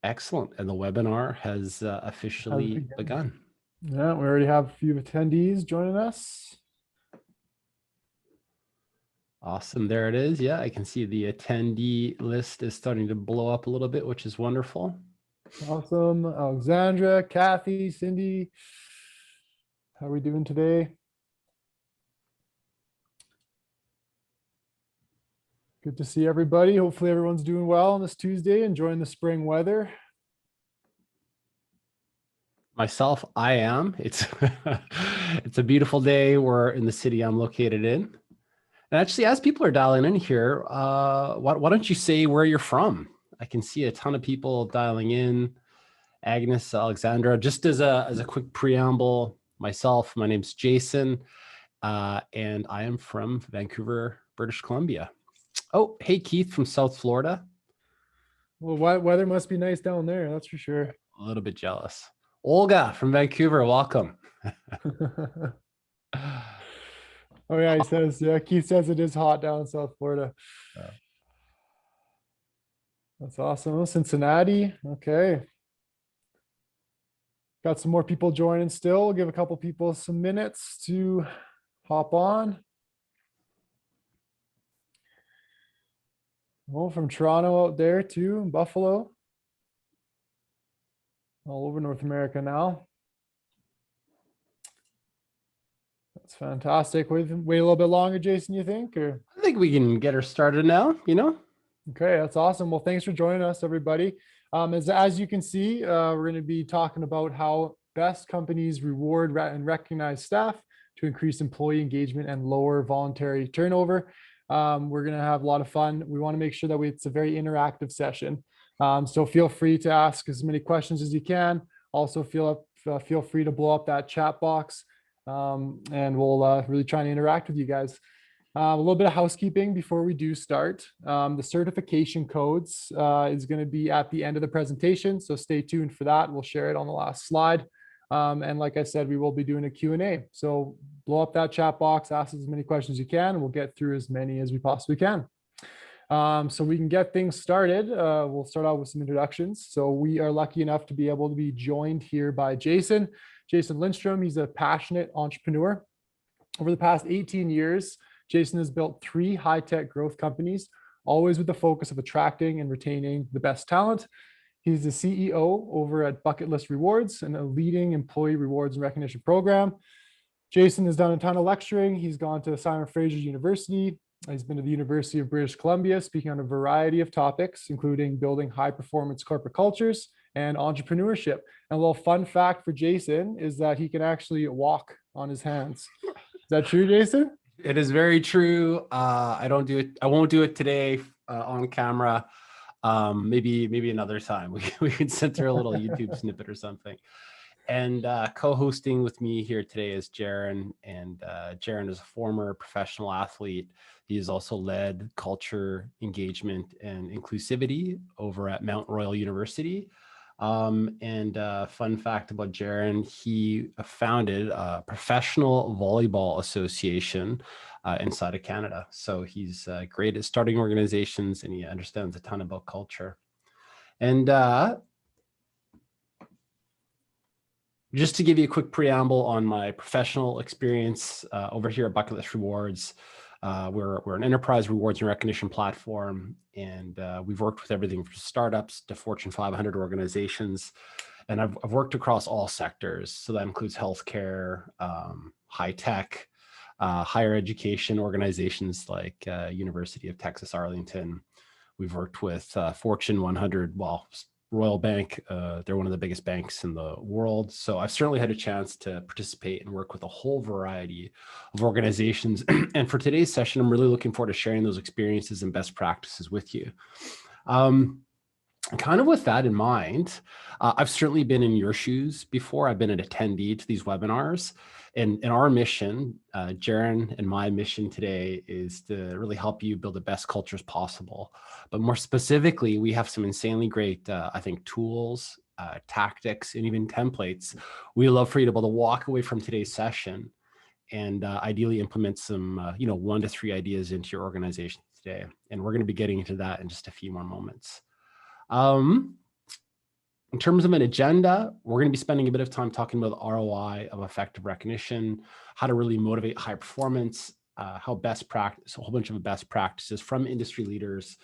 Excellent. And the webinar has officially begun. Yeah, we already have a few attendees joining us. Awesome. There it is. Yeah, I can see the attendee list is starting to blow up a little bit, which is wonderful. Awesome. Alexandra, Kathy, Cindy. How are we doing today? Good to see everybody. Hopefully everyone's doing well on this Tuesday, enjoying the spring weather. Myself, I am. It's it's a beautiful day. We're in the city I'm located in. And actually, as people are dialing in here, why don't you say where you're from? I can see a ton of people dialing in. Agnes, Alexandra, just as a quick preamble, myself, my name's Jason, and I am from Vancouver, British Columbia. Oh, hey, Keith from South Florida. Well, weather must be nice down there, that's for sure. A little bit jealous. Olga from Vancouver, welcome. Oh yeah, he says, yeah, Keith says it is hot down in South Florida. That's awesome. Cincinnati, okay. Got some more people joining still. We'll give a couple people some minutes to hop on. Oh, from Toronto out there too, Buffalo. All over North America now. That's fantastic. Wait a little bit longer, Jason, you think? Or I think we can get her started now, you know? Okay, that's awesome. Well, thanks for joining us, everybody. As you can see, we're going to be talking about how best companies reward and recognize staff to increase employee engagement and lower voluntary turnover. We're going to have a lot of fun. We want to make sure that it's a very interactive session. So feel free to ask as many questions as you can. Also feel free to blow up that chat box, and we'll really try and interact with you guys. A little bit of housekeeping before we do start. The certification codes is going to be at the end of the presentation, so stay tuned for that. We'll share it on the last slide. And like I said, we will be doing a Q&A. So blow up that chat box, ask as many questions as you can, and we'll get through as many as we possibly can. So we can get things started. We'll start out with some introductions. So we are lucky enough to be able to be joined here by Jason Lindstrom. He's a passionate entrepreneur. Over the past 18 years, Jason has built 3 high-tech growth companies, always with the focus of attracting and retaining the best talent. He's the CEO over at Bucket List Rewards and a leading employee rewards and recognition program. Jason has done a ton of lecturing. He's gone to Simon Fraser University. He's been to the University of British Columbia, speaking on a variety of topics, including building high-performance corporate cultures and entrepreneurship. And a little fun fact for Jason is that he can actually walk on his hands. Is that true, Jason? It is very true. I don't do it. I won't do it today on camera. Maybe another time. We can send through a little YouTube snippet or something. And co-hosting with me here today is Jaron. And Jaron is a former professional athlete. He has also led culture, engagement, and inclusivity over at Mount Royal University. Fun fact about Jaron, he founded a professional volleyball association inside of Canada. So he's great at starting organizations, and he understands a ton about culture. And just to give you a quick preamble on my professional experience over here at Bucket List Rewards, we're an enterprise rewards and recognition platform, and we've worked with everything from startups to Fortune 500 organizations. And I've worked across all sectors. So that includes healthcare, high tech, higher education organizations like University of Texas, Arlington. We've worked with Fortune 100, well, Royal Bank, they're one of the biggest banks in the world. So I've certainly had a chance to participate and work with a whole variety of organizations. And for today's session, I'm really looking forward to sharing those experiences and best practices with you. Kind of with that in mind, I've certainly been in your shoes before. I've been an attendee to these webinars. And our mission, Jaron and my mission today, is to really help you build the best cultures possible. But more specifically, we have some insanely great, I think, tools, tactics, and even templates we love for you to be able to walk away from today's session and ideally implement some, 1 to 3 ideas into your organization today. And we're going to be getting into that in just a few more moments. In terms of an agenda, we're going to be spending a bit of time talking about the ROI of effective recognition, how to really motivate high performance, how best practice, a whole bunch of best practices from industry leaders,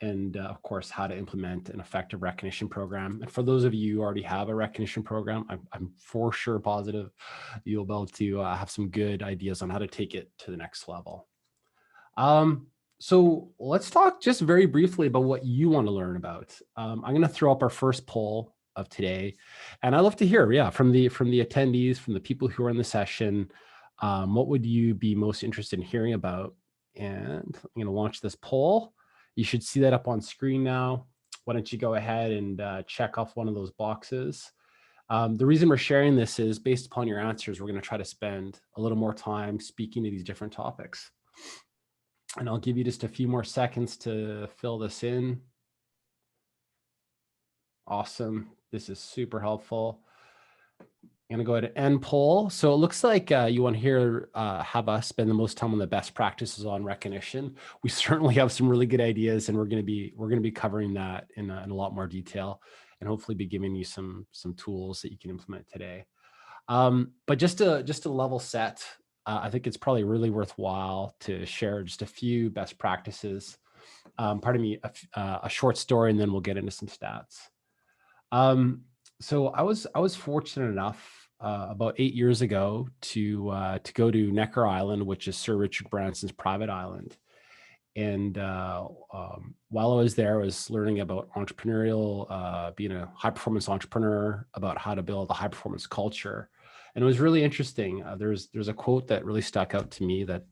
and of course, how to implement an effective recognition program. And for those of you who already have a recognition program, I'm for sure positive you'll be able to have some good ideas on how to take it to the next level. So let's talk just very briefly about what you want to learn about. I'm going to throw up our first poll of today, and I'd love to hear, from the attendees, from the people who are in the session, what would you be most interested in hearing about? And I'm going to launch this poll. You should see that up on screen now. Why don't you go ahead and check off one of those boxes? The reason we're sharing this is based upon your answers, we're going to try to spend a little more time speaking to these different topics. And I'll give you just a few more seconds to fill this in. Awesome. This is super helpful. I'm going to go ahead and end poll. So it looks like you want to hear have us spend the most time on the best practices on recognition. We certainly have some really good ideas, and we're going to be covering that in a lot more detail, and hopefully be giving you some tools that you can implement today. But just to level set, I think it's probably really worthwhile to share just a few best practices. A short story, and then we'll get into some stats. So I was fortunate enough about 8 years ago to go to Necker Island, which is Sir Richard Branson's private island. And while I was there, I was learning about entrepreneurial, being a high performance entrepreneur, about how to build a high performance culture. And it was really interesting. There's a quote that really stuck out to me that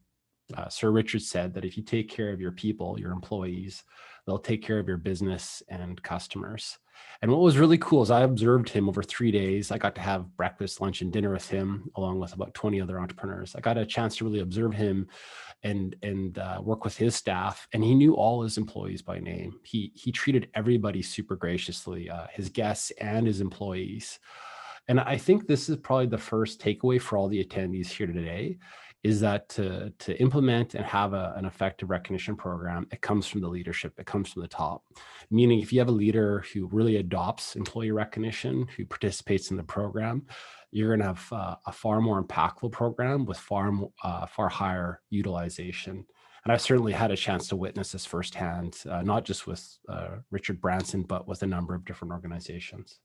Sir Richard said, that if you take care of your people, your employees, they'll take care of your business and customers. And what was really cool is I observed him over 3 days. I got to have breakfast, lunch, and dinner with him, along with about 20 other entrepreneurs. I got a chance to really observe him and work with his staff. And he knew all his employees by name. He treated everybody super graciously, his guests and his employees. And I think this is probably the first takeaway for all the attendees here today, is that to implement and have an effective recognition program, it comes from the leadership, it comes from the top. Meaning if you have a leader who really adopts employee recognition, who participates in the program, you're gonna have a far more impactful program with far higher utilization. And I've certainly had a chance to witness this firsthand, not just with Richard Branson, but with a number of different organizations.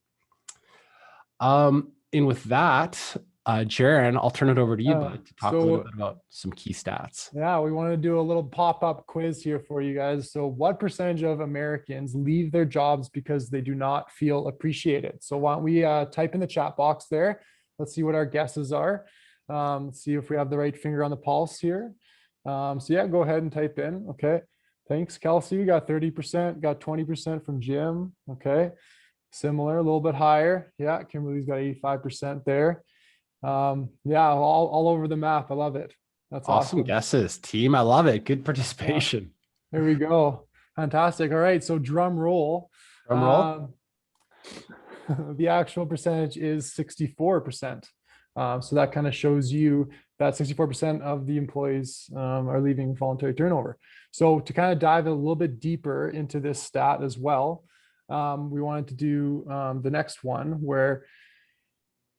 And with that, Jaron, I'll turn it over to you, bud, to talk a little bit about some key stats. Yeah, we want to do a little pop-up quiz here for you guys. So what percentage of Americans leave their jobs because they do not feel appreciated? So why don't we type in the chat box there. Let's see what our guesses are. Let's see if we have the right finger on the pulse here. So yeah, go ahead and type in. Okay. Thanks, Kelsey. We got 30%, got 20% from Jim. Okay. Similar, a little bit higher. Yeah, Kimberly's got 85% there. Yeah, all over the map. I love it. That's awesome guesses, team. I love it. Good participation. Yeah. There we go. Fantastic. All right, so drum roll. Drum roll. The actual percentage is 64%. So that kind of shows you that 64% of the employees are leaving voluntary turnover. So to kind of dive a little bit deeper into this stat as well, we wanted to do the next one where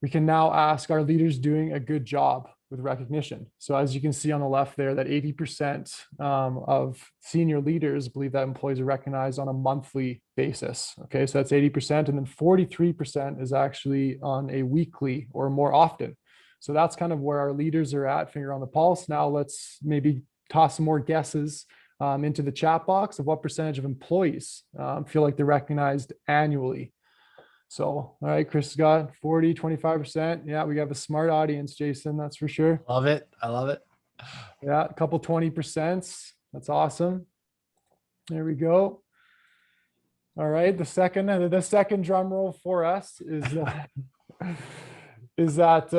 we can now ask, are leaders doing a good job with recognition? So as you can see on the left there, that 80% of senior leaders believe that employees are recognized on a monthly basis. Okay, so that's 80%. And then 43% is actually on a weekly or more often. So that's kind of where our leaders are at, finger on the pulse. Now let's maybe toss some more guesses into the chat box of what percentage of employees feel like they're recognized annually. So, all right, Chris has got 40, 25%. Yeah, we have a smart audience, Jason, that's for sure. Love it. I love it. Yeah, a couple 20%. That's awesome. There we go. All right, the second drum roll for us is that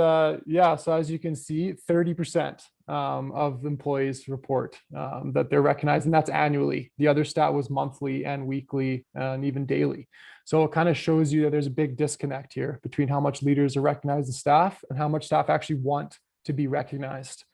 yeah, so as you can see, 30% of employees report that they're recognized, and that's annually. The other stat was monthly and weekly and even daily. So it kind of shows you that there's a big disconnect here between how much leaders are recognized as staff and how much staff actually want to be recognized.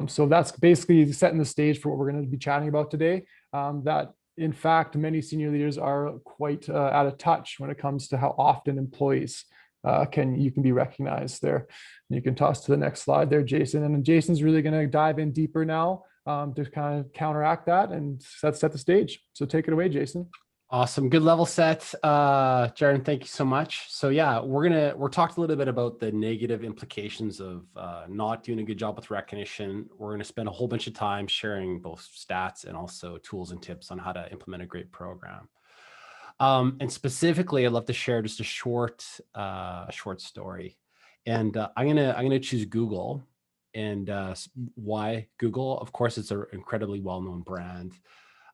So that's basically setting the stage for what we're going to be chatting about today. That in fact, many senior leaders are quite out of touch when it comes to how often employees you can be recognized there. You can toss to the next slide there, Jason. And Jason's really going to dive in deeper now to kind of counteract that and set the stage. So take it away, Jason. Awesome. Good level set. Jaron, thank you so much. So yeah, we're talked a little bit about the negative implications of not doing a good job with recognition. We're going to spend a whole bunch of time sharing both stats and also tools and tips on how to implement a great program. And specifically, I'd love to share just a short story. And I'm gonna choose Google. And why Google? Of course, it's an incredibly well-known brand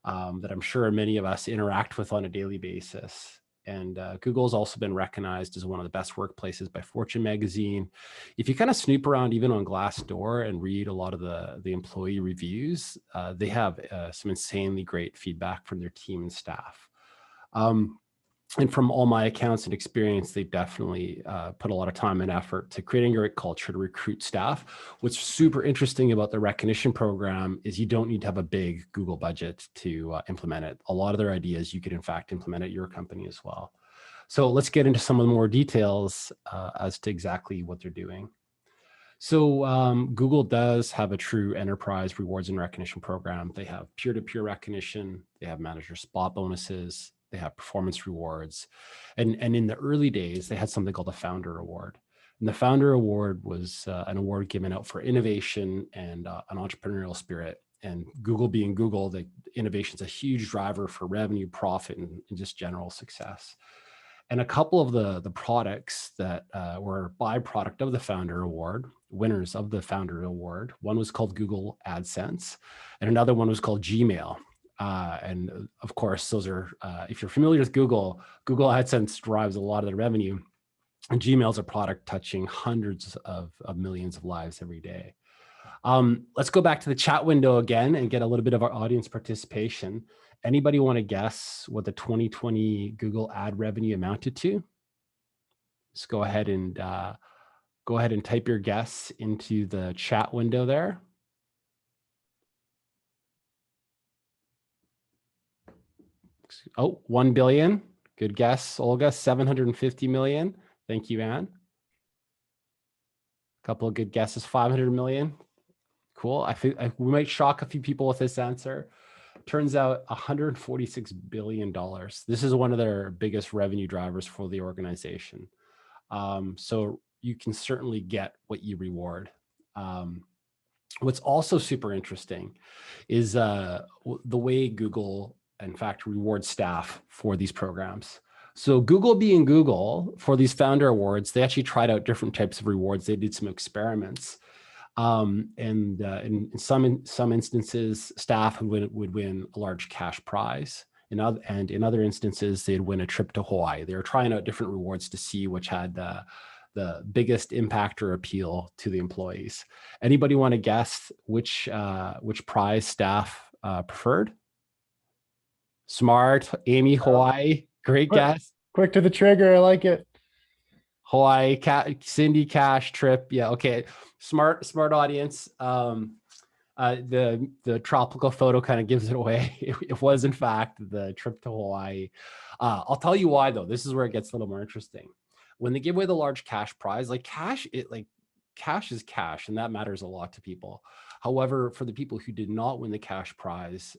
that I'm sure many of us interact with on a daily basis. And Google has also been recognized as one of the best workplaces by Fortune magazine. If you kind of snoop around even on Glassdoor and read a lot of the employee reviews, they have some insanely great feedback from their team and staff. And from all my accounts and experience, they definitely put a lot of time and effort to creating a great culture to recruit staff. What's super interesting about the recognition program is you don't need to have a big Google budget to implement it. A lot of their ideas you could in fact implement at your company as well. So let's get into some of the more details as to exactly what they're doing. So Google does have a true enterprise rewards and recognition program. They have peer-to-peer recognition. They have manager spot bonuses. They have performance rewards. And in the early days, they had something called the Founder Award. And the Founder Award was an award given out for innovation and an entrepreneurial spirit. And Google being Google, the innovation is a huge driver for revenue, profit, and just general success. And a couple of the products that were a byproduct of the Founder Award, winners of the Founder Award, one was called Google AdSense, and another one was called Gmail. And of course, those are, if you're familiar with Google, Google AdSense drives a lot of the revenue, and Gmail is a product touching hundreds of millions of lives every day. Let's go back to the chat window again and get a little bit of our audience participation. Anybody want to guess what the 2020 Google ad revenue amounted to? Just go ahead and type your guess into the chat window there. Oh, 1 billion. Good guess, Olga. 750 million. Thank you, Anne. A couple of good guesses. 500 million. Cool. I think we might shock a few people with this answer. Turns out $146 billion. This is one of their biggest revenue drivers for the organization. So you can certainly get what you reward. What's also super interesting is the way Google, in fact, rewards staff for these programs. So Google being Google, for these Founder Awards, they actually tried out different types of rewards. They did some experiments. And in some instances, staff would win a large cash prize. And in other instances, they'd win a trip to Hawaii. They were trying out different rewards to see which had the biggest impact or appeal to the employees. Anybody want to guess which prize staff preferred? Smart, Amy, Hawaii. Great guess. Quick to the trigger. I like it. Hawaii, Cindy, cash, trip. Yeah, okay. Smart audience. The tropical photo kind of gives it away. It was in fact the trip to Hawaii. I'll tell you why though. This is where it gets a little more interesting. When they give away the large cash prize, cash is cash, and that matters a lot to people. However, for the people who did not win the cash prize,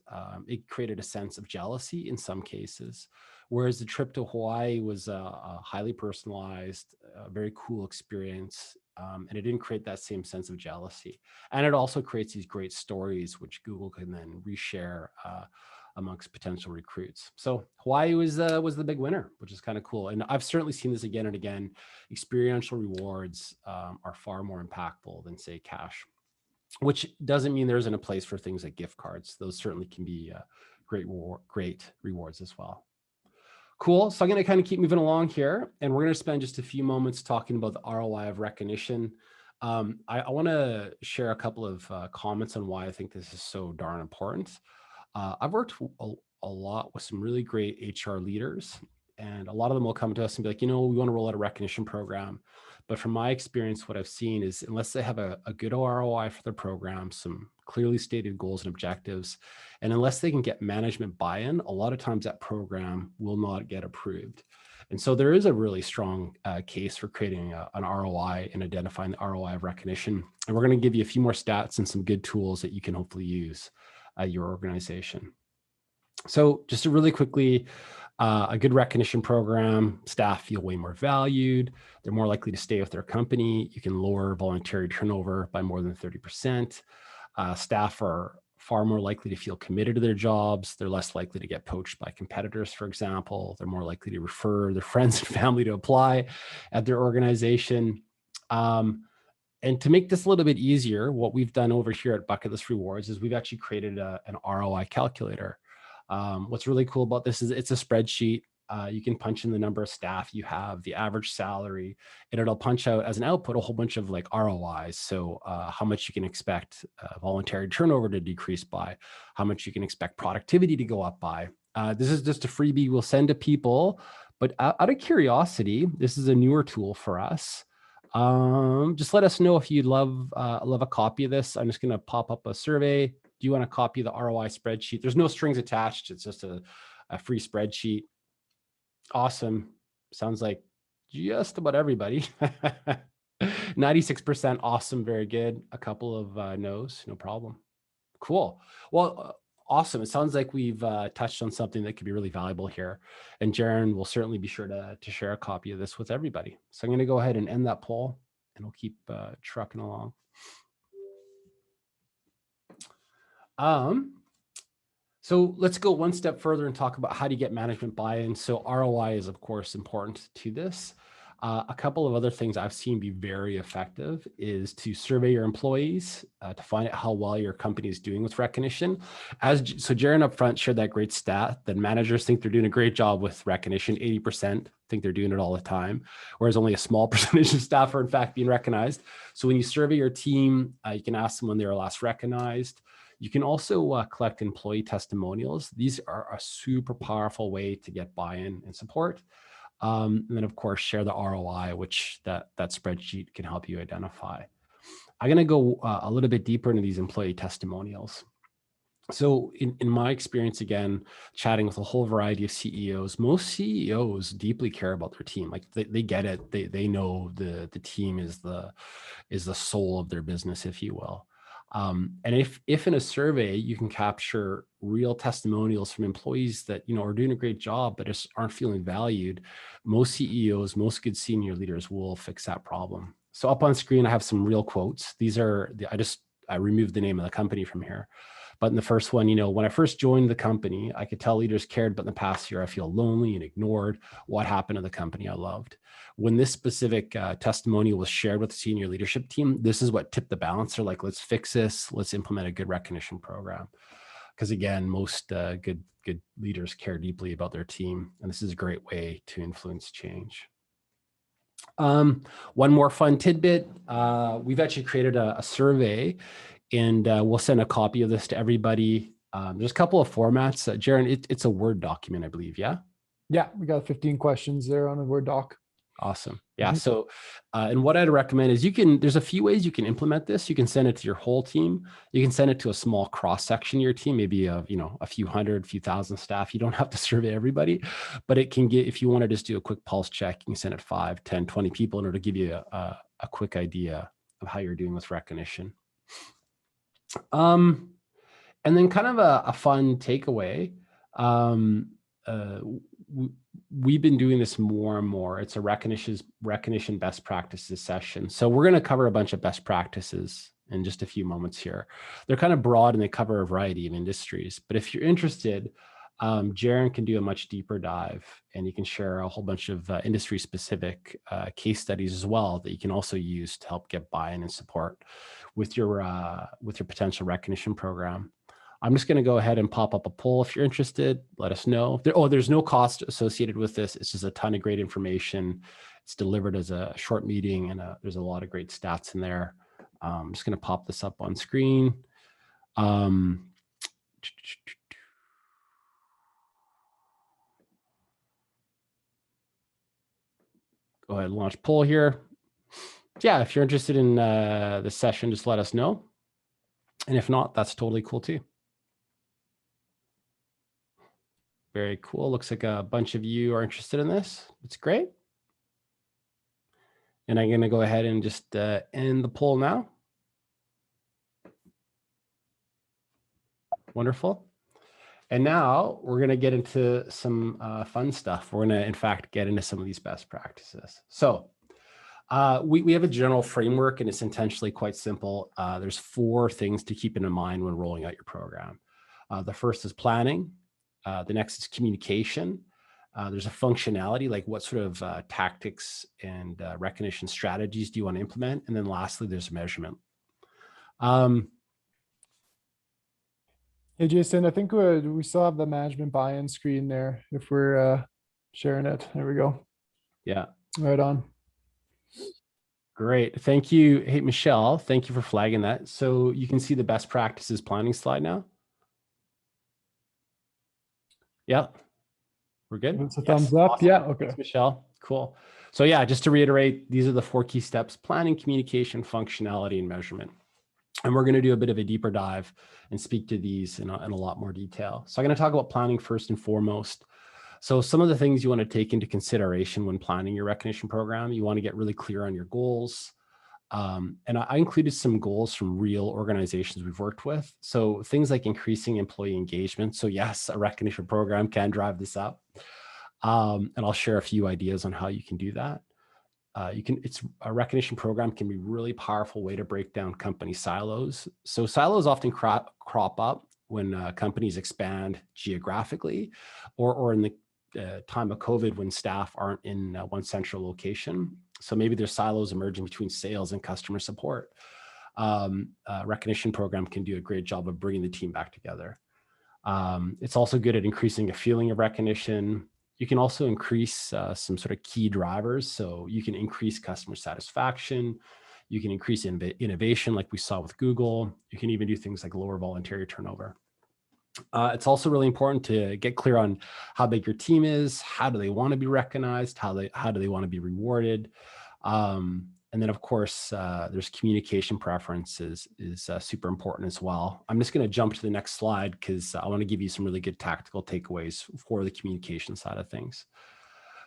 it created a sense of jealousy in some cases. Whereas the trip to Hawaii was a highly personalized, very cool experience, and it didn't create that same sense of jealousy. And it also creates these great stories, which Google can then reshare amongst potential recruits. So Hawaii was the big winner, which is kind of cool. And I've certainly seen this again and again. Experiential rewards are far more impactful than, say, cash, which doesn't mean there isn't a place for things like gift cards. Those certainly can be great rewards as well. Cool. So I'm going to kind of keep moving along here, and we're going to spend just a few moments talking about the ROI of recognition. I want to share a couple of comments on why I think this is so darn important. I've worked a lot with some really great HR leaders, And a lot of them will come to us and be like, we want to roll out a recognition program. But from my experience, what I've seen is unless they have a good ROI for their program, some clearly stated goals and objectives, and unless they can get management buy-in, a lot of times that program will not get approved. And so there is a really strong case for creating an ROI and identifying the ROI of recognition. And we're going to give you a few more stats and some good tools that you can hopefully use at your organization. So just to really quickly, a good recognition program, staff feel way more valued. They're more likely to stay with their company. You can lower voluntary turnover by more than 30%. Staff are far more likely to feel committed to their jobs. They're less likely to get poached by competitors, for example. They're more likely to refer their friends and family to apply at their organization. And to make this a little bit easier, what we've done over here at Bucket List Rewards is we've actually created an ROI calculator. What's really cool about this is it's a spreadsheet. You can punch in the number of staff you have, the average salary, and it'll punch out as an output a whole bunch of like ROIs. So how much you can expect voluntary turnover to decrease by, how much you can expect productivity to go up by. This is just a freebie we'll send to people, but out of curiosity, this is a newer tool for us. Just let us know if you'd love a copy of this. I'm just going to pop up a survey. Do you want a copy of the ROI spreadsheet? There's no strings attached. It's just a free spreadsheet. Awesome. Sounds like just about everybody. 96% awesome. Very good. A couple of no's, no problem. Cool. Well, awesome. It sounds like we've touched on something that could be really valuable here. And Jaron will certainly be sure to share a copy of this with everybody. So I'm going to go ahead and end that poll and we'll keep trucking along. So let's go one step further and talk about how to get management buy-in. So ROI is, of course, important to this. A couple of other things I've seen be very effective is to survey your employees to find out how well your company is doing with recognition. So Jaron up front shared that great stat that managers think they're doing a great job with recognition. 80% think they're doing it all the time, whereas only a small percentage of staff are in fact being recognized. So when you survey your team, you can ask them when they were last recognized. You can also collect employee testimonials. These are a super powerful way to get buy-in and support. And then, of course, share the ROI, which that spreadsheet can help you identify. I'm going to go a little bit deeper into these employee testimonials. So in my experience, again, chatting with a whole variety of CEOs, most CEOs deeply care about their team. Like they get it. They know the team is the soul of their business, if you will. And if in a survey you can capture real testimonials from employees that are doing a great job but just aren't feeling valued, most CEOs, most good senior leaders will fix that problem. So up on screen, I have some real quotes. These are I removed the name of the company from here. But in the first one, when I first joined the company, I could tell leaders cared, but in the past year, I feel lonely and ignored. What happened to the company I loved? When this specific testimonial was shared with the senior leadership team, this is what tipped the balance. They're like, let's fix this. Let's implement a good recognition program. Because again, most good leaders care deeply about their team. And this is a great way to influence change. One more fun tidbit. We've actually created a survey and we'll send a copy of this to everybody. There's a couple of formats. Jaron, it's a Word document, I believe, yeah? Yeah, we got 15 questions there on a Word doc. Awesome. Yeah. So, and what I'd recommend is there's a few ways you can implement this. You can send it to your whole team. You can send it to a small cross section of your team, maybe a few hundred, few thousand staff. You don't have to survey everybody, but it can if you want to just do a quick pulse check, you can send it 5, 10, 20 people in order to give you a quick idea of how you're doing with recognition. And then kind of a fun takeaway. We've been doing this more and more. It's a recognition best practices session. So we're going to cover a bunch of best practices in just a few moments here. They're kind of broad and they cover a variety of industries. But if you're interested, Jaron can do a much deeper dive and you can share a whole bunch of industry specific case studies as well that you can also use to help get buy-in and support with your potential recognition program. I'm just going to go ahead and pop up a poll. If you're interested, let us know. There's no cost associated with this. It's just a ton of great information. It's delivered as a short meeting and there's a lot of great stats in there. I'm just going to pop this up on screen. go ahead and launch poll here. Yeah, if you're interested in the session, just let us know. And if not, that's totally cool too. Very cool. Looks like a bunch of you are interested in this. It's great. And I'm going to go ahead and just end the poll now. Wonderful. And now we're going to get into some fun stuff. We're going to, in fact, get into some of these best practices. So we have a general framework, and it's intentionally quite simple. There's 4 things to keep in mind when rolling out your program. The first is planning. The next is communication. There's a functionality, like what sort of tactics and recognition strategies do you want to implement? And then lastly, there's measurement. Hey, Jason, I think we still have the management buy-in screen there if we're sharing it. There we go. Yeah. Right on. Great. Thank you. Hey, Michelle, thank you for flagging that. So you can see the best practices planning slide now. Yeah. We're good. It's a thumbs up. Awesome. Yeah. Okay. Thanks, Michelle. Cool. So yeah, just to reiterate, these are the 4 key steps: planning, communication, functionality, and measurement. And we're going to do a bit of a deeper dive and speak to these in a lot more detail. So I'm going to talk about planning first and foremost. So some of the things you want to take into consideration when planning your recognition program, you want to get really clear on your goals. And I included some goals from real organizations we've worked with. So things like increasing employee engagement. So yes, a recognition program can drive this up. And I'll share a few ideas on how you can do that. It's a recognition program can be a really powerful way to break down company silos. So silos often crop up when companies expand geographically, or in the time of COVID when staff aren't in one central location. So maybe there's silos emerging between sales and customer support. Recognition program can do a great job of bringing the team back together. It's also good at increasing a feeling of recognition. You can also increase some sort of key drivers. So you can increase customer satisfaction. You can increase innovation like we saw with Google. You can even do things like lower voluntary turnover. It's also really important to get clear on how big your team is, how do they want to be recognized, how do they want to be rewarded. And then, of course, there's communication preferences is super important as well. I'm just going to jump to the next slide because I want to give you some really good tactical takeaways for the communication side of things.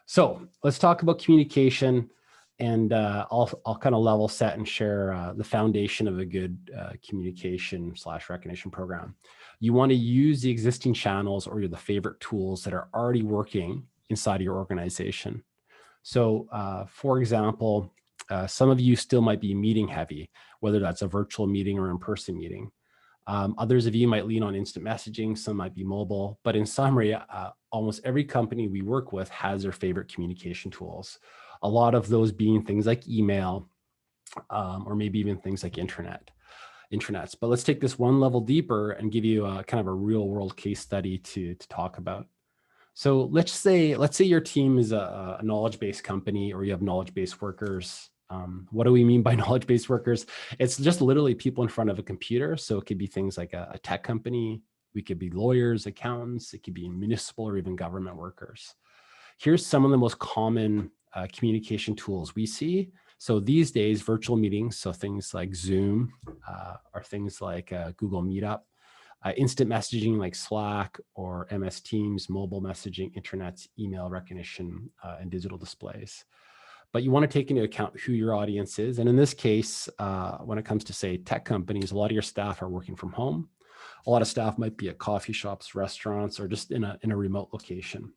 So let's talk about communication, and I'll kind of level set and share the foundation of a good communication / recognition program. You want to use the existing channels or the favorite tools that are already working inside of your organization. So for example, some of you still might be meeting heavy, whether that's a virtual meeting or in-person meeting. Others of you might lean on instant messaging, some might be mobile, but in summary, almost every company we work with has their favorite communication tools. A lot of those being things like email, or maybe even things like intranets. But let's take this one level deeper and give you a kind of a real world case study to talk about. So let's say your team is a knowledge-based company, or you have knowledge-based workers. What do we mean by knowledge-based workers? It's just literally people in front of a computer. So it could be things like a tech company. We could be lawyers, accountants. It could be municipal or even government workers. Here's some of the most common communication tools we see. So these days, virtual meetings, so things like Zoom, or things like Google Meetup, instant messaging like Slack or MS Teams, mobile messaging, intranets, email recognition, and digital displays. But you want to take into account who your audience is. And in this case, when it comes to, say, tech companies, a lot of your staff are working from home. A lot of staff might be at coffee shops, restaurants, or just in a remote location.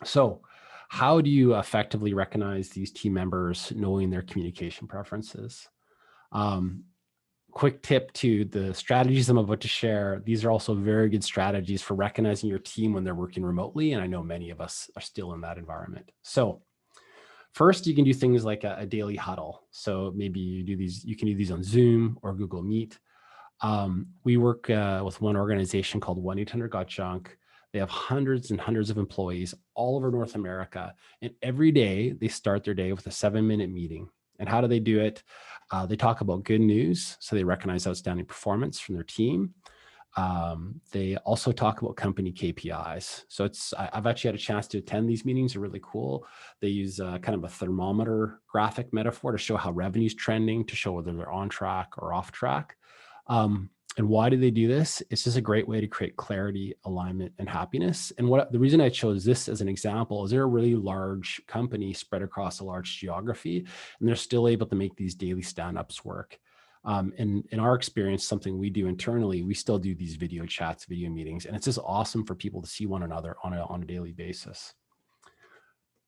So how do you effectively recognize these team members knowing their communication preferences? Quick tip to the strategies I'm about to share. These are also very good strategies for recognizing your team when they're working remotely. And I know many of us are still in that environment. So first, you can do things like a daily huddle. So maybe you can do these on Zoom or Google Meet. We work with one organization called 1-800-GOT-JUNK. They have hundreds and hundreds of employees all over North America. And every day they start their day with a 7-minute meeting. And how do they do it? They talk about good news. So they recognize outstanding performance from their team. They also talk about company KPIs. So I've actually had a chance to attend these meetings. They're really cool. They use kind of a thermometer graphic metaphor to show how revenue's trending, to show whether they're on track or off track. And why do they do this? It's just a great way to create clarity, alignment, and happiness. And the reason I chose this as an example is they're a really large company spread across a large geography, and they're still able to make these daily stand-ups work. And in our experience, something we do internally, we still do these video chats, video meetings, and it's just awesome for people to see one another on a daily basis.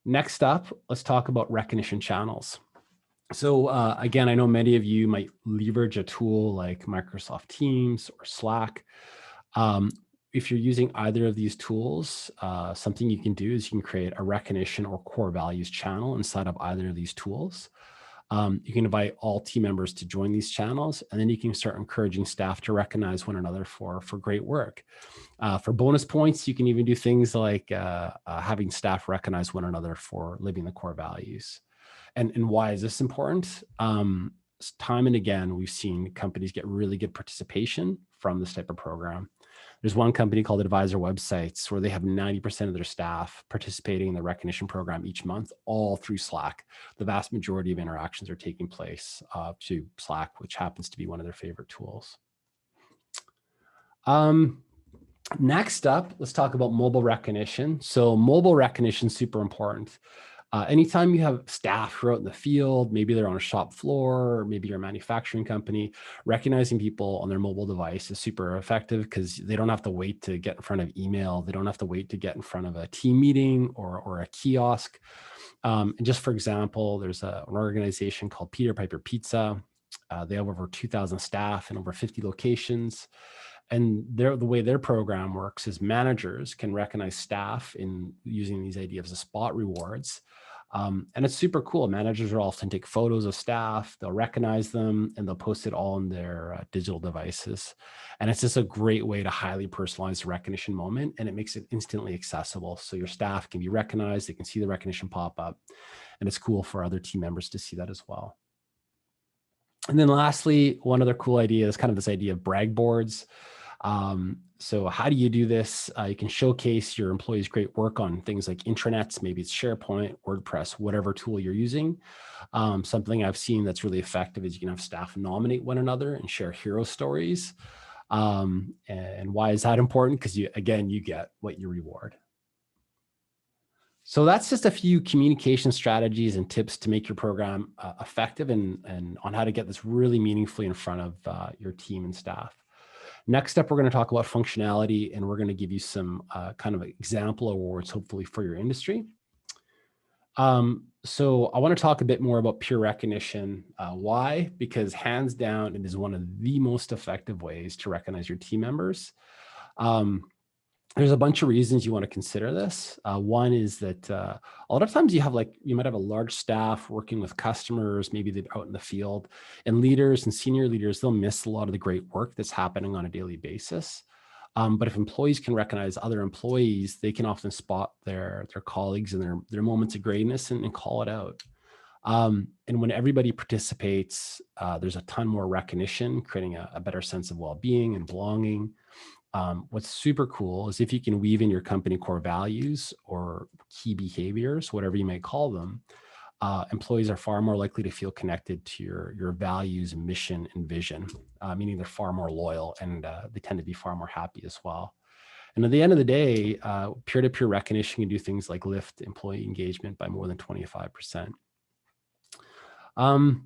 Next up, let's talk about recognition channels. So again, I know many of you might leverage a tool like Microsoft Teams or Slack. If you're using either of these tools, something you can do is you can create a recognition or core values channel inside of either of these tools. You can invite all team members to join these channels, and then you can start encouraging staff to recognize one another for great work. For bonus points, you can even do things like having staff recognize one another for living the core values. And why is this important? Time and again, we've seen companies get really good participation from this type of program. There's one company called Advisor Websites where they have 90% of their staff participating in the recognition program each month, all through Slack. The vast majority of interactions are taking place to Slack, which happens to be one of their favorite tools. Next up, let's talk about mobile recognition. So mobile recognition is super important. Anytime you have staff who are out in the field, maybe they're on a shop floor, or maybe you're a manufacturing company, recognizing people on their mobile device is super effective because they don't have to wait to get in front of email. They don't have to wait to get in front of a team meeting or a kiosk. And just for example, there's an organization called Peter Piper Pizza. They have over 2,000 staff in over 50 locations. And the way their program works is managers can recognize staff in using these ideas of spot rewards. And it's super cool. Managers will often take photos of staff, they'll recognize them, and they'll post it all on their digital devices. And it's just a great way to highly personalize the recognition moment, and it makes it instantly accessible. So your staff can be recognized, they can see the recognition pop up, and it's cool for other team members to see that as well. And then lastly, one other cool idea is kind of this idea of brag boards. So how do you do this? You can showcase your employees' great work on things like intranets, maybe it's SharePoint, WordPress, whatever tool you're using. Something I've seen that's really effective is you can have staff nominate one another and share hero stories. And why is that important? Because you get what you reward. So that's just a few communication strategies and tips to make your program effective and on how to get this really meaningfully in front of your team and staff. Next up, we're going to talk about functionality, and we're going to give you some kind of example awards, hopefully for your industry. So I want to talk a bit more about peer recognition. Why? Because hands down, it is one of the most effective ways to recognize your team members. There's a bunch of reasons you want to consider this. One is that a lot of times you might have a large staff working with customers, maybe they're out in the field, and leaders and senior leaders, they'll miss a lot of the great work that's happening on a daily basis. But if employees can recognize other employees, they can often spot their colleagues and their moments of greatness and call it out. And when everybody participates, there's a ton more recognition, creating a better sense of well-being and belonging. What's super cool is if you can weave in your company core values or key behaviors, whatever you might call them, employees are far more likely to feel connected to your values, mission, and vision, meaning they're far more loyal and they tend to be far more happy as well. And at the end of the day, peer-to-peer recognition can do things like lift employee engagement by more than 25%. I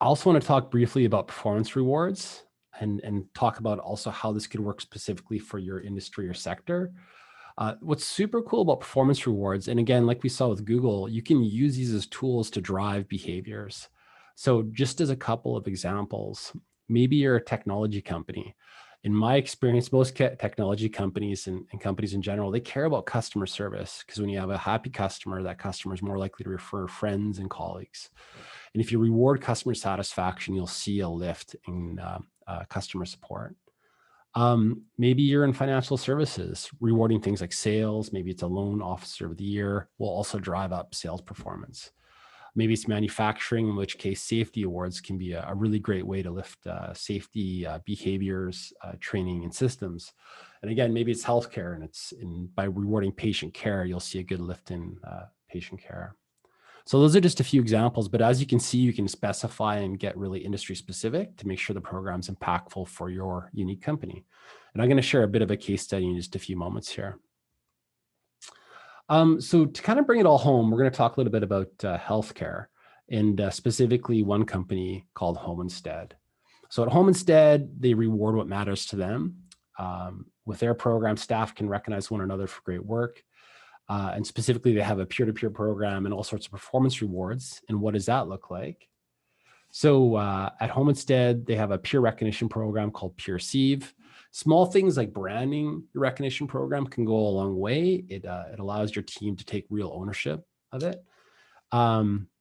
also want to talk briefly about performance rewards and talk about also how this could work specifically for your industry or sector. What's super cool about performance rewards, and again, like we saw with Google, you can use these as tools to drive behaviors. So just as a couple of examples, maybe you're a technology company. In my experience, most technology companies and companies in general, they care about customer service because when you have a happy customer, that customer is more likely to refer friends and colleagues. And if you reward customer satisfaction, you'll see a lift in customer support. Maybe you're in financial services, rewarding things like sales. Maybe it's a loan officer of the year will also drive up sales performance. Maybe it's manufacturing, in which case safety awards can be a really great way to lift safety behaviors, training, and systems. And again, maybe it's healthcare, and by rewarding patient care, you'll see a good lift in patient care. So those are just a few examples, but as you can see, you can specify and get really industry specific to make sure the program's impactful for your unique company. And I'm going to share a bit of a case study in just a few moments here. So to kind of bring it all home, we're going to talk a little bit about healthcare, and specifically one company called Home Instead. So at Home Instead, they reward what matters to them. With their program, staff can recognize one another for great work. And specifically, they have a peer-to-peer program and all sorts of performance rewards. And what does that look like? So at Home Instead, they have a peer recognition program called Peerceive. Small things like branding your recognition program can go a long way. It allows your team to take real ownership of it.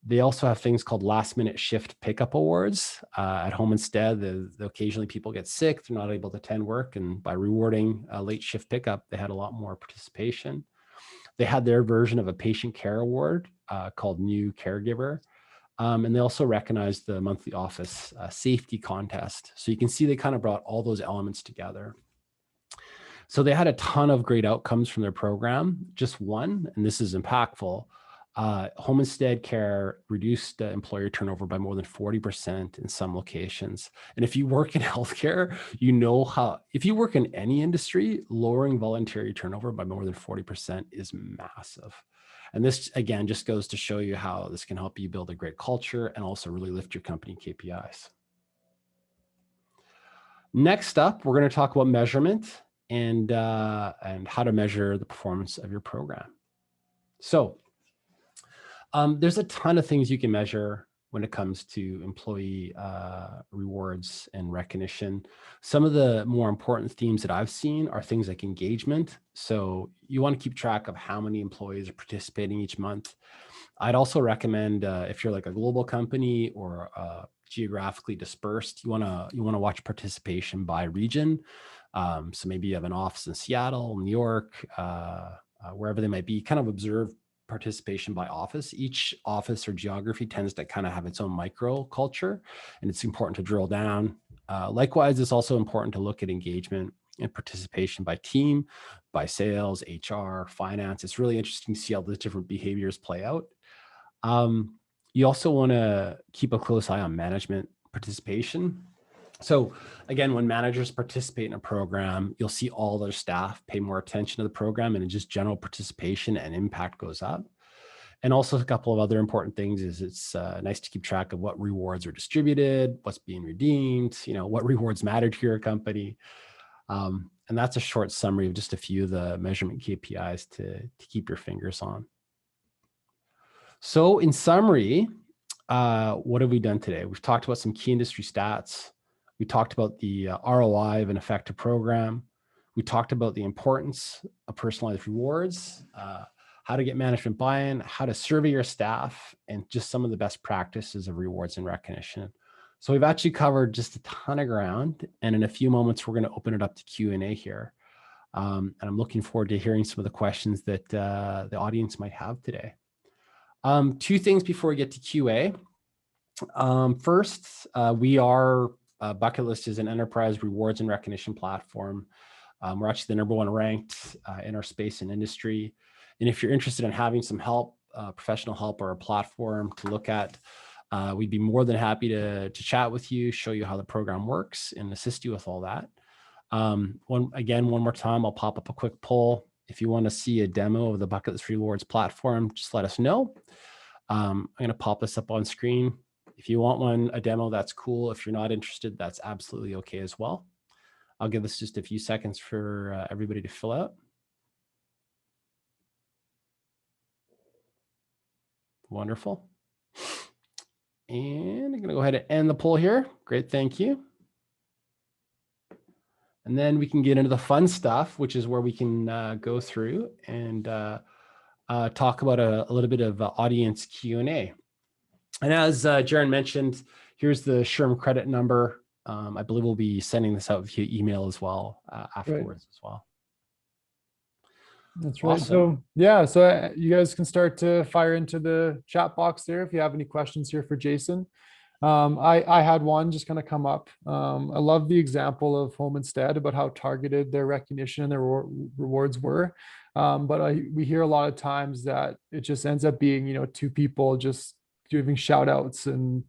They also have things called last minute shift pickup awards. At Home Instead, occasionally people get sick, they're not able to attend work. And by rewarding a late shift pickup, they had a lot more participation. They had their version of a patient care award called New Caregiver. And they also recognized the monthly office safety contest. So you can see they kind of brought all those elements together. So they had a ton of great outcomes from their program. Just one, and this is impactful, Home Instead Care reduced employer turnover by more than 40% in some locations. And if you work in healthcare, you know how, if you work in any industry, lowering voluntary turnover by more than 40% is massive. And this, again, just goes to show you how this can help you build a great culture and also really lift your company KPIs. Next up, we're going to talk about measurement and how to measure the performance of your program. So there's a ton of things you can measure when it comes to employee rewards and recognition. Some of the more important themes that I've seen are things like engagement. So you want to keep track of how many employees are participating each month. I'd also recommend if you're like a global company or geographically dispersed, you want to watch participation by region. So maybe you have an office in Seattle, New York, wherever they might be. Kind of observe participation by office. Each office or geography tends to kind of have its own micro culture, and it's important to drill down. Likewise, it's also important to look at engagement and participation by team, by sales, HR, finance. It's really interesting to see how the different behaviors play out. You also want to keep a close eye on management participation. So again, when managers participate in a program, you'll see all their staff pay more attention to the program, and just general participation and impact goes up. And also a couple of other important things is it's nice to keep track of what rewards are distributed, what's being redeemed, what rewards matter to your company. And that's a short summary of just a few of the measurement KPIs to keep your fingers on. So in summary, what have we done today? We've talked about some key industry stats. We talked about the ROI of an effective program. We talked about the importance of personalized rewards, how to get management buy-in, how to survey your staff, and just some of the best practices of rewards and recognition. So we've actually covered just a ton of ground, and in a few moments, we're going to open it up to Q&A here. And I'm looking forward to hearing some of the questions that the audience might have today. Two things before we get to QA. First, we are Bucket List is an enterprise rewards and recognition platform. We're actually the #1 ranked in our space and industry. And if you're interested in having some help, professional help, or a platform to look at, we'd be more than happy to chat with you, show you how the program works, and assist you with all that. One more time, I'll pop up a quick poll. If you want to see a demo of the Bucket List Rewards platform, just let us know. I'm going to pop this up on screen. If you want a demo, that's cool. If you're not interested, that's absolutely okay as well. I'll give this just a few seconds for everybody to fill out. Wonderful. And I'm going to go ahead and end the poll here. Great, thank you. And then we can get into the fun stuff, which is where we can go through and talk about a little bit of audience Q&A. And as Jaren mentioned, here's the SHRM credit number. I believe we'll be sending this out via email as well afterwards as well. That's right. Awesome. So yeah, so you guys can start to fire into the chat box there if you have any questions here for Jason. I had one just kind of come up. I love the example of Home Instead about how targeted their recognition and their rewards were. But we hear a lot of times that it just ends up being, two people just giving shout outs and,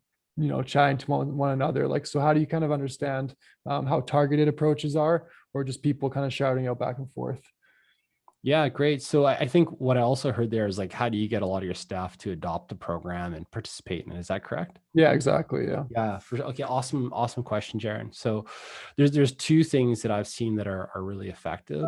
chatting to one another. Like, so how do you kind of understand how targeted approaches are, or just people kind of shouting out back and forth? Yeah, great. So I think what I also heard there is like, how do you get a lot of your staff to adopt the program and participate in it? Is that correct? Yeah, exactly. Yeah. Yeah, for sure. Okay, awesome question, Jaron. So there's two things that I've seen that are really effective.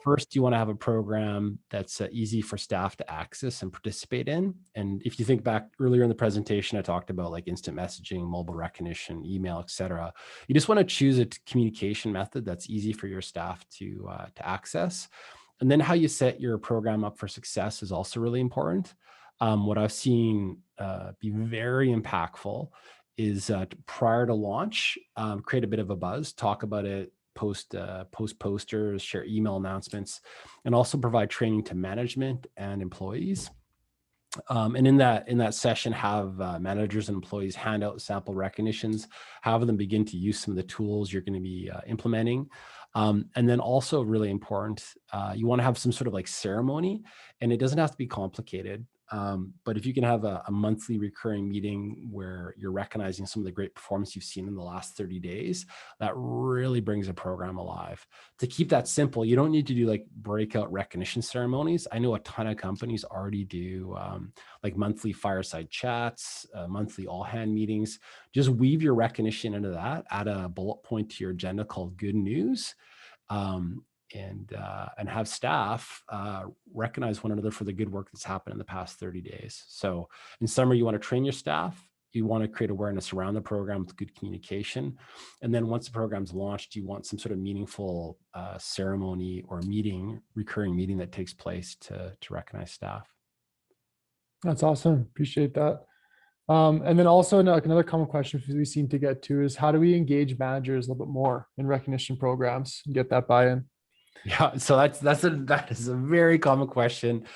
First, you want to have a program that's easy for staff to access and participate in. And if you think back earlier in the presentation, I talked about like instant messaging, mobile recognition, email, etc. You just want to choose a communication method that's easy for your staff to access. And then how you set your program up for success is also really important. What I've seen be very impactful is prior to launch, create a bit of a buzz, talk about it, post posters, share email announcements, and also provide training to management and employees. And in that session, have managers and employees hand out sample recognitions, have them begin to use some of the tools you're going to be implementing. And then also really important, you want to have some sort of like ceremony, and it doesn't have to be complicated. But if you can have a monthly recurring meeting where you're recognizing some of the great performance you've seen in the last 30 days, that really brings a program alive. To keep that simple, you don't need to do like breakout recognition ceremonies. I know a ton of companies already do like monthly fireside chats, monthly all hand meetings. Just weave your recognition into that, add a bullet point to your agenda called good news. And have staff recognize one another for the good work that's happened in the past 30 days. So in summary, you want to train your staff. You want to create awareness around the program with good communication. And then once the program's launched, you want some sort of meaningful ceremony or meeting, recurring meeting that takes place to recognize staff. That's awesome. Appreciate that. And then also another common question we seem to get to is how do we engage managers a little bit more in recognition programs and get that buy-in? Yeah, so that is a very common question.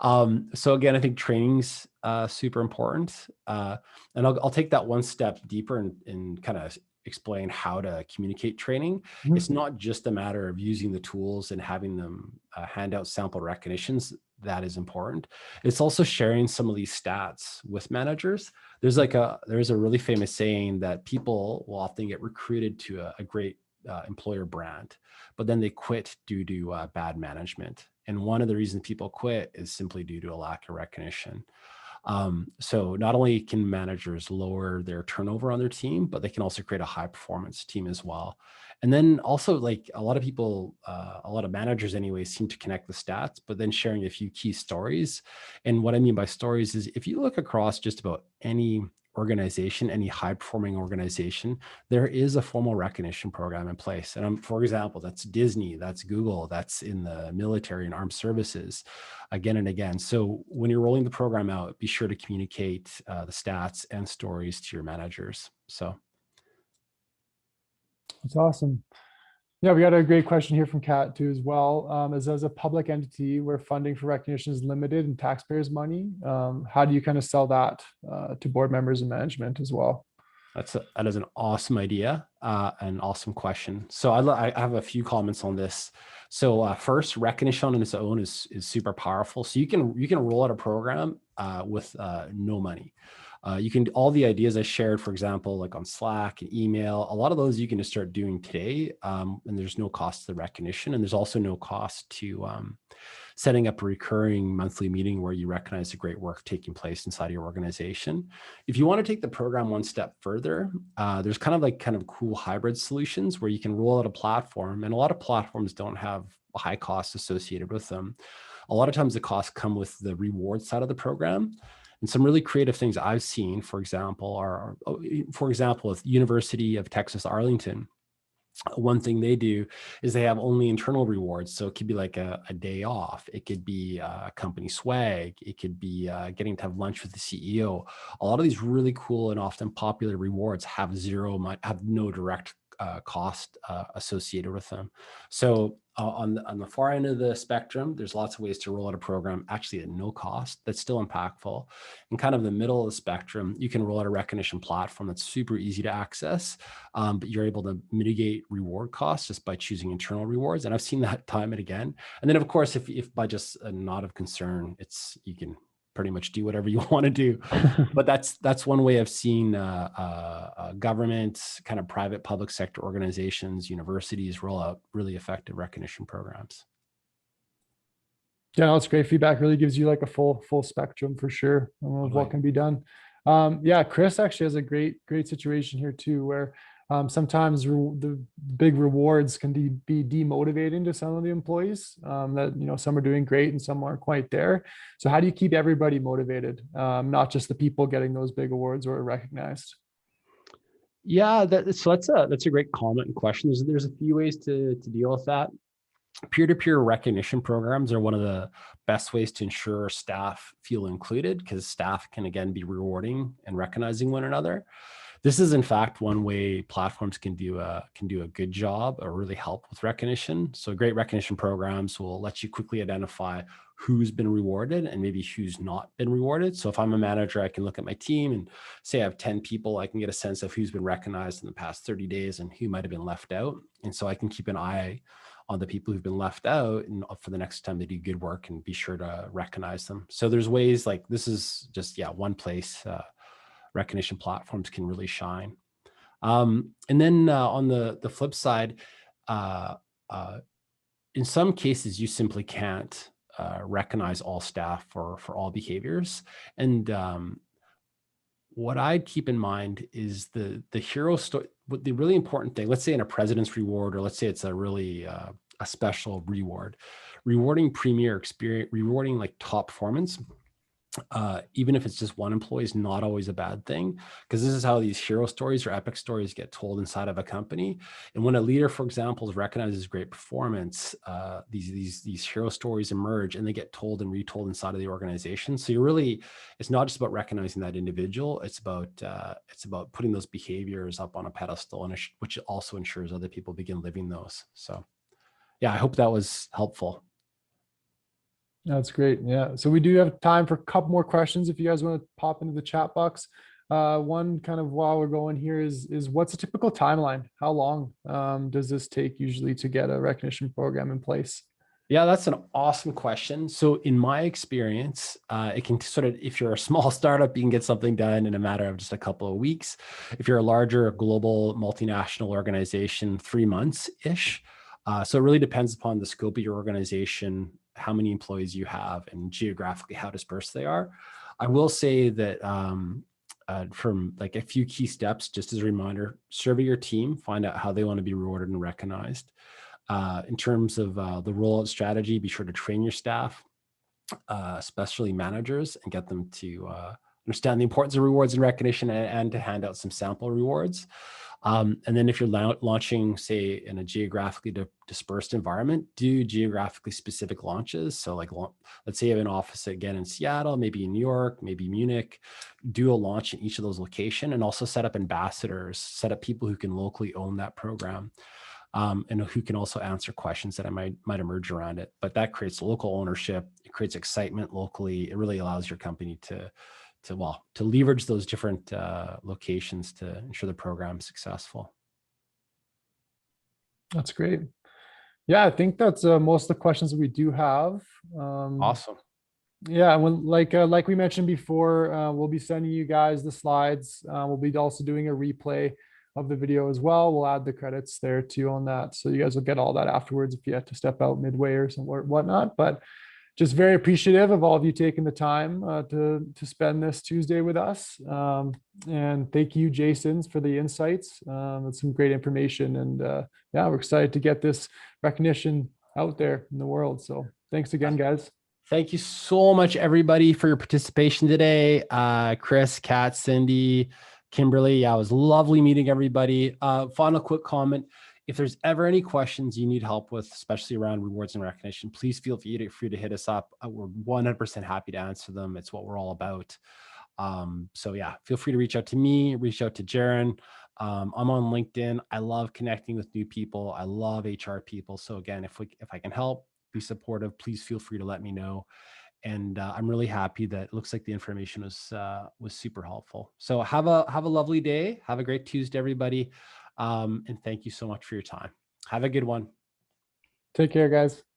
So again, I think training's super important, and I'll take that one step deeper and kind of explain how to communicate training. Mhm. It's not just a matter of using the tools and having them hand out sample recognitions. That is important. It's also sharing some of these stats with managers. There's a really famous saying that people will often get recruited to a great employer brand, but then they quit due to bad management. And one of the reasons people quit is simply due to a lack of recognition. So not only can managers lower their turnover on their team, but they can also create a high performance team as well. And then also like a lot of people, a lot of managers anyway, seem to connect the stats, but then sharing a few key stories. And what I mean by stories is if you look across just about any organization, any high performing organization, there is a formal recognition program in place. And for example, that's Disney, that's Google, that's in the military and armed services again and again. So when you're rolling the program out, be sure to communicate the stats and stories to your managers. So That's awesome. Yeah, we got a great question here from Kat too as well. As a public entity where funding for recognition is limited and taxpayers' money, how do you kind of sell that to board members and management as well? that is an awesome idea, an awesome question. So I have a few comments on this. So first, recognition on its own is super powerful. So you can roll out a program with no money. You can all the ideas I shared, for example, like on Slack and email, a lot of those you can just start doing today, and there's no cost to the recognition, and there's also no cost to setting up a recurring monthly meeting where you recognize the great work taking place inside your organization. If you want to take the program one step further, there's kind of cool hybrid solutions where you can roll out a platform, and a lot of platforms don't have high costs associated with them. A lot of times the costs come with the reward side of the program. And some really creative things I've seen, for example, with University of Texas Arlington, one thing they do is they have only internal rewards. So it could be like a day off. It could be a company swag. It could be getting to have lunch with the CEO. A lot of these really cool and often popular rewards have no direct cost associated with them. So on the far end of the spectrum, there's lots of ways to roll out a program actually at no cost that's still impactful. And kind of the middle of the spectrum, you can roll out a recognition platform that's super easy to access, but you're able to mitigate reward costs just by choosing internal rewards. And I've seen that time and again. And then of course, if by just a nod of concern, you can pretty much do whatever you want to do. But that's one way of seeing government, kind of private public sector organizations, universities roll out really effective recognition programs. Yeah, that's great feedback. Really gives you like a full spectrum for sure of what can be done. Yeah, Chris actually has a great situation here too, where sometimes the big rewards can be demotivating to some of the employees. That some are doing great and some aren't quite there. So how do you keep everybody motivated, not just the people getting those big awards or recognized? Yeah, that's a great comment and question. There's a few ways to deal with that. Peer-to-peer recognition programs are one of the best ways to ensure staff feel included, because staff can again be rewarding and recognizing one another. This is in fact one way platforms can do a good job or really help with recognition. So great recognition programs will let you quickly identify who's been rewarded and maybe who's not been rewarded. So if I'm a manager, I can look at my team and say I have 10 people, I can get a sense of who's been recognized in the past 30 days and who might have been left out. And so I can keep an eye on the people who've been left out and for the next time they do good work and be sure to recognize them. So there's ways like this is just, one place recognition platforms can really shine. And then on the flip side, in some cases, you simply can't recognize all staff for all behaviors. And what I'd keep in mind is the hero story. The really important thing, let's say in a president's reward, or let's say it's a really a special reward, rewarding premier experience, rewarding like top performance, even if it's just one employee, is not always a bad thing, because this is how these hero stories or epic stories get told inside of a company. And when a leader, for example, recognizes great performance, these hero stories emerge and they get told and retold inside of the organization. So it's not just about recognizing that individual, it's about putting those behaviors up on a pedestal, and which also ensures other people begin living those. So yeah, I hope that was helpful. That's great. Yeah. So we do have time for a couple more questions if you guys want to pop into the chat box. One kind of while we're going here is what's a typical timeline? How long does this take usually to get a recognition program in place? Yeah, that's an awesome question. So in my experience, it can sort of, if you're a small startup, you can get something done in a matter of just a couple of weeks. If you're a larger global multinational organization, 3 months-ish. So it really depends upon the scope of your organization, how many employees you have, and geographically how dispersed they are. I will say that from like a few key steps, just as a reminder, survey your team, find out how they want to be rewarded and recognized. In terms of the rollout strategy, be sure to train your staff, especially managers, and get them to understand the importance of rewards and recognition, and to hand out some sample rewards. And then if you're launching, say, in a geographically dispersed environment, do geographically specific launches. So like, let's say you have an office again in Seattle, maybe in New York, maybe Munich, do a launch in each of those locations, and also set up ambassadors, set up people who can locally own that program. And who can also answer questions that might emerge around it. But that creates local ownership. It creates excitement locally. It really allows your company to leverage those different locations to ensure the program is successful. That's great. Yeah, I think that's most of the questions that we do have. Awesome. Yeah, like we mentioned before, we'll be sending you guys the slides. We'll be also doing a replay of the video as well. We'll add the credits there too on that, so you guys will get all that afterwards if you have to step out midway or some whatnot. But just very appreciative of all of you taking the time to spend this Tuesday with us. And thank you, Jason, for the insights. That's some great information. And yeah, we're excited to get this recognition out there in the world. So thanks again, guys. Thank you so much, everybody, for your participation today. Chris, Kat, Cindy, Kimberly. Yeah, it was lovely meeting everybody. Final quick comment. If there's ever any questions you need help with, especially around rewards and recognition, please feel free to hit us up. We're 100% happy to answer them. It's what we're all about. So yeah, feel free to reach out to me, reach out to Jaron. I'm on LinkedIn. I love connecting with new people. I love HR people. So again, if I can help, be supportive, please feel free to let me know. And I'm really happy that it looks like the information was super helpful. So have a lovely day. Have a great Tuesday, everybody. And thank you so much for your time. Have a good one. Take care, guys.